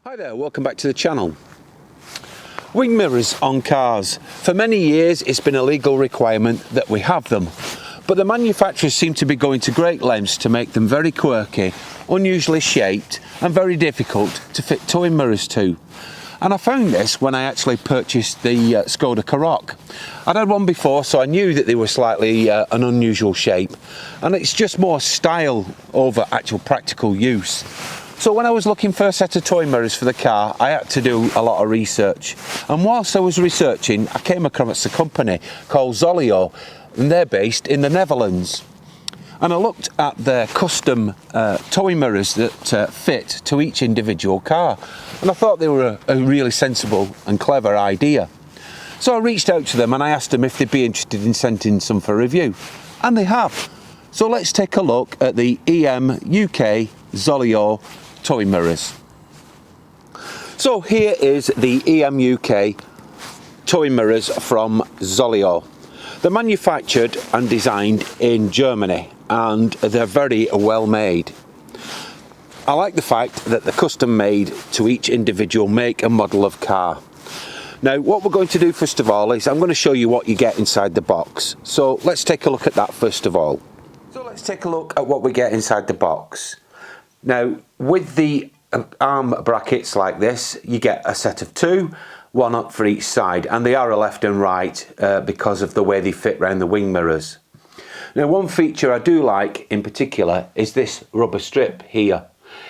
Hi there, welcome back to the channel. Wing mirrors on cars. For many years it's been a legal requirement that we have them, but the manufacturers seem to be going to great lengths to make them very quirky, unusually shaped and very difficult to fit towing mirrors to. And I found this when I actually purchased the Skoda Karoq. I'd had one before, so I knew that they were slightly an unusual shape, and it's just more style over actual practical use. So when I was looking for a set of toy mirrors for the car, I had to do a lot of research. And whilst I was researching, I came across a company called Zolio, and they're based in the Netherlands. And I looked at their custom towing mirrors that fit to each individual car. And I thought they were a really sensible and clever idea. So I reached out to them and I asked them if they'd be interested in sending some for review. And they have. So let's take a look at the EMUK Zolio towing mirrors. So here is the EMUK towing mirrors from Zolio. They're manufactured and designed in Germany and they're very well made. I like the fact that they're custom made to each individual make and model of car. Now what we're going to do first of all is I'm going to show you what you get inside the box. So let's take a look at that first of all. So let's take a look at what we get inside the box. Now with the arm brackets like this, you get a set of two, one up for each side, and they are a left and right because of the way they fit around the wing mirrors. Now one feature I do like in particular is this rubber strip here.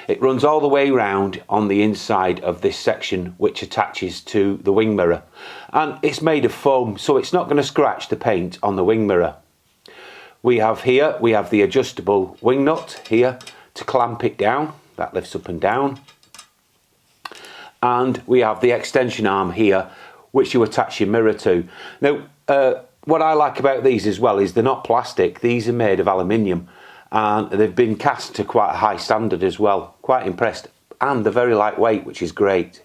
It runs all the way round on the inside of this section which attaches to the wing mirror, and it's made of foam, so it's not going to scratch the paint on the wing mirror. We have the adjustable wing nut here to clamp it down. That lifts up and down. And we have the extension arm here which you attach your mirror to. Now what I like about these as well is they're not plastic. These are made of aluminium and they've been cast to quite a high standard as well. Quite impressed, and they're very lightweight, which is great.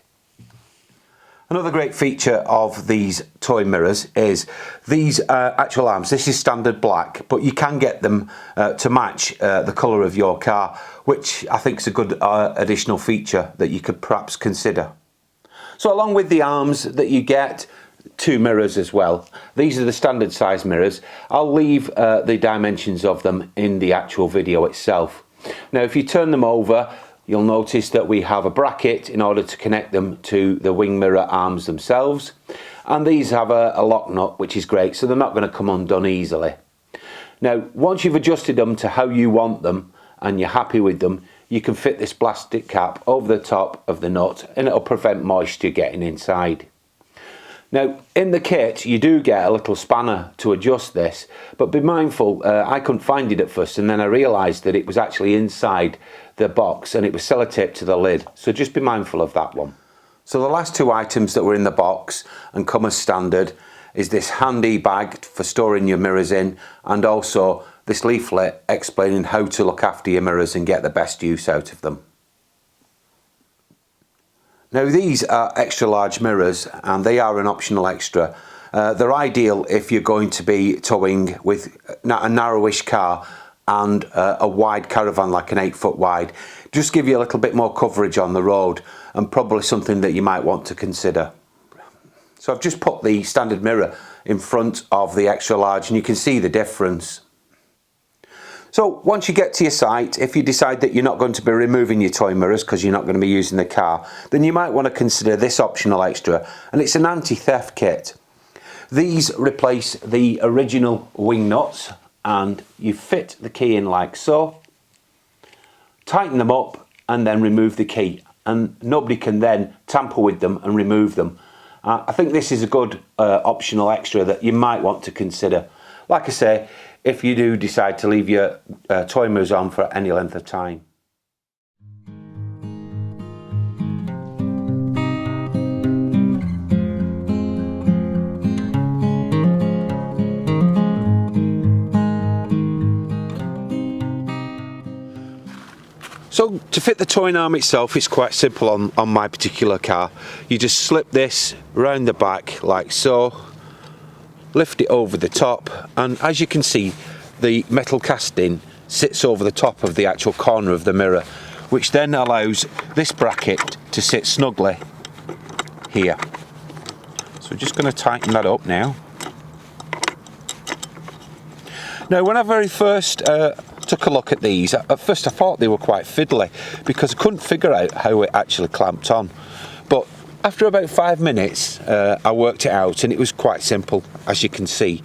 Another great feature of these toy mirrors is these actual arms. This is standard black, but you can get them to match the colour of your car, which I think is a good additional feature that you could perhaps consider. So along with the arms that you get, two mirrors as well. These are the standard size mirrors. I'll leave the dimensions of them in the actual video itself. Now if you turn them over, you'll notice that we have a bracket in order to connect them to the wing mirror arms themselves, and these have a lock nut, which is great, so they're not going to come undone easily. Now once you've adjusted them to how you want them and you're happy with them, you can fit this plastic cap over the top of the nut and it'll prevent moisture getting inside. Now in the kit you do get a little spanner to adjust this, but be mindful, I couldn't find it at first, and then I realised that it was actually inside the box and it was sellotaped to the lid, so just be mindful of that one. So the last two items that were in the box and come as standard is this handy bag for storing your mirrors in, and also this leaflet explaining how to look after your mirrors and get the best use out of them. Now these are extra large mirrors and they are an optional extra. They're ideal if you're going to be towing with a narrowish car and a wide caravan, like an 8-foot wide. Just give you a little bit more coverage on the road, and probably something that you might want to consider. So I've just put the standard mirror in front of the extra large and you can see the difference. So once you get to your site, if you decide that you're not going to be removing your toy mirrors because you're not going to be using the car, then you might want to consider this optional extra, and it's an anti-theft kit. These replace the original wing nuts, and you fit the key in like so, tighten them up and then remove the key, and nobody can then tamper with them and remove them. I think this is a good optional extra that you might want to consider. Like I say, if you do decide to leave your toy mirrors on for any length of time. So to fit the towing arm itself, it's quite simple on my particular car. You just slip this round the back like so, lift it over the top, and as you can see, the metal casting sits over the top of the actual corner of the mirror, which then allows this bracket to sit snugly here. So we're just going to tighten that up now. Now, when I very first took a look at these, at first I thought they were quite fiddly because I couldn't figure out how it actually clamped on. But after about 5 minutes, I worked it out, and it was quite simple, as you can see.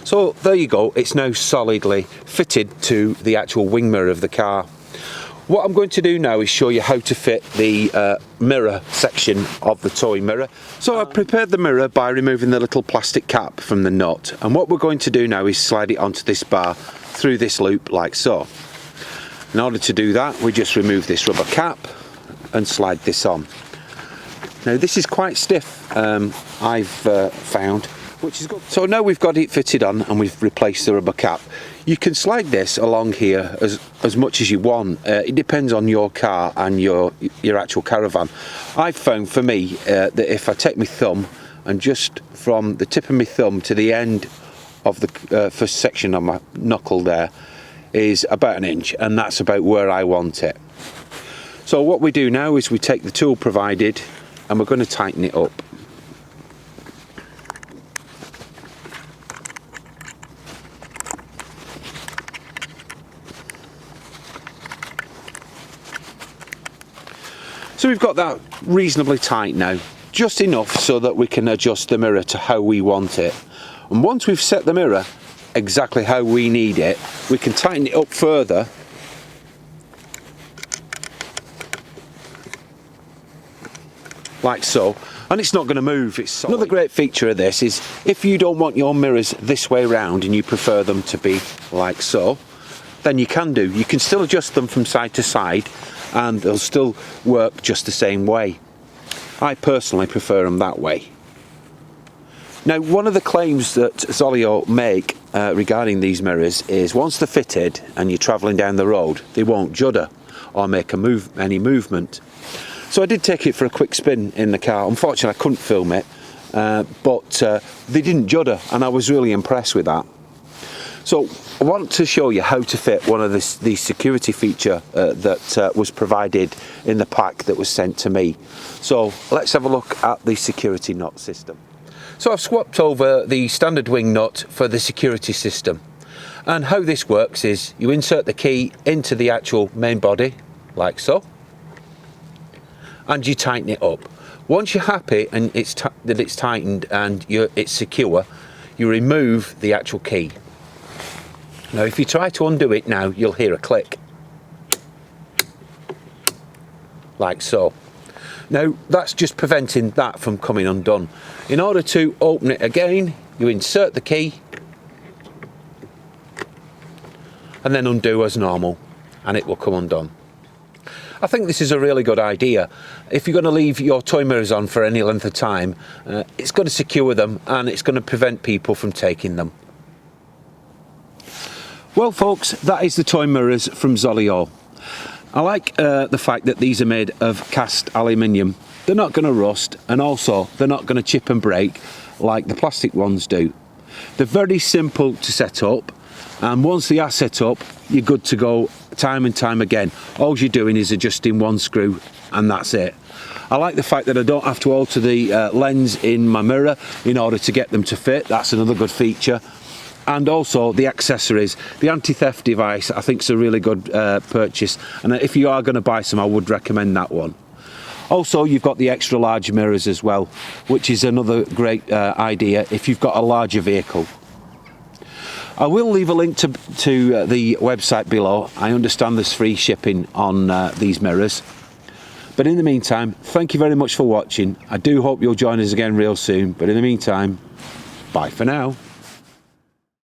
So there you go, it's now solidly fitted to the actual wing mirror of the car. What I'm going to do now is show you how to fit the mirror section of the toy mirror. So I've prepared the mirror by removing the little plastic cap from the nut, and what we're going to do now is slide it onto this bar through this loop like so. In order to do that, we just remove this rubber cap and slide this on. Now this is quite stiff, I've found, which is good. So now we've got it fitted on and we've replaced the rubber cap. You can slide this along here as much as you want. It depends on your car and your actual Caravan. I've found for me that if I take my thumb and just from the tip of my thumb to the end of the first section of my knuckle there is about 1 inch, and that's about where I want it. So what we do now is we take the tool provided and we're going to tighten it up. So we've got that reasonably tight now, just enough so that we can adjust the mirror to how we want it. And once we've set the mirror exactly how we need it, we can tighten it up further like so, and it's not going to move. It's solid. Another great feature of this is if you don't want your mirrors this way round and you prefer them to be like so, then you can do. You can still adjust them from side to side and they'll still work just the same way. I personally prefer them that way. Now, one of the claims that Zolio make regarding these mirrors is once they're fitted and you're travelling down the road, they won't judder or make any movement. So I did take it for a quick spin in the car. Unfortunately, I couldn't film it, but they didn't judder, and I was really impressed with that. So I want to show you how to fit one of the security feature that was provided in the pack that was sent to me. So let's have a look at the security nut system. So I've swapped over the standard wing nut for the security system. And how this works is you insert the key into the actual main body, like so, and you tighten it up. Once you're happy and that it's tightened and it's secure, you remove the actual key. Now if you try to undo it now, you'll hear a click, like so. Now that's just preventing that from coming undone. In order to open it again, you insert the key and then undo as normal, and it will come undone. I think this is a really good idea. If you're going to leave your toy mirrors on for any length of time, it's going to secure them and it's going to prevent people from taking them. Well folks, that is the toy mirrors from Zolio. I like the fact that these are made of cast aluminium. They're not going to rust, and also they're not going to chip and break like the plastic ones do. They're very simple to set up, and once they are set up, you're good to go time and time again. All you're doing is adjusting one screw and that's it. I like the fact that I don't have to alter the lens in my mirror in order to get them to fit. That's another good feature. And also the accessories. The anti-theft device I think is a really good purchase, and if you are going to buy some, I would recommend that one. Also, you've got the extra large mirrors as well, which is another great idea if you've got a larger vehicle. I will leave a link to the website below. I understand there's free shipping on these mirrors. But in the meantime, thank you very much for watching. I do hope you'll join us again real soon. But in the meantime, bye for now.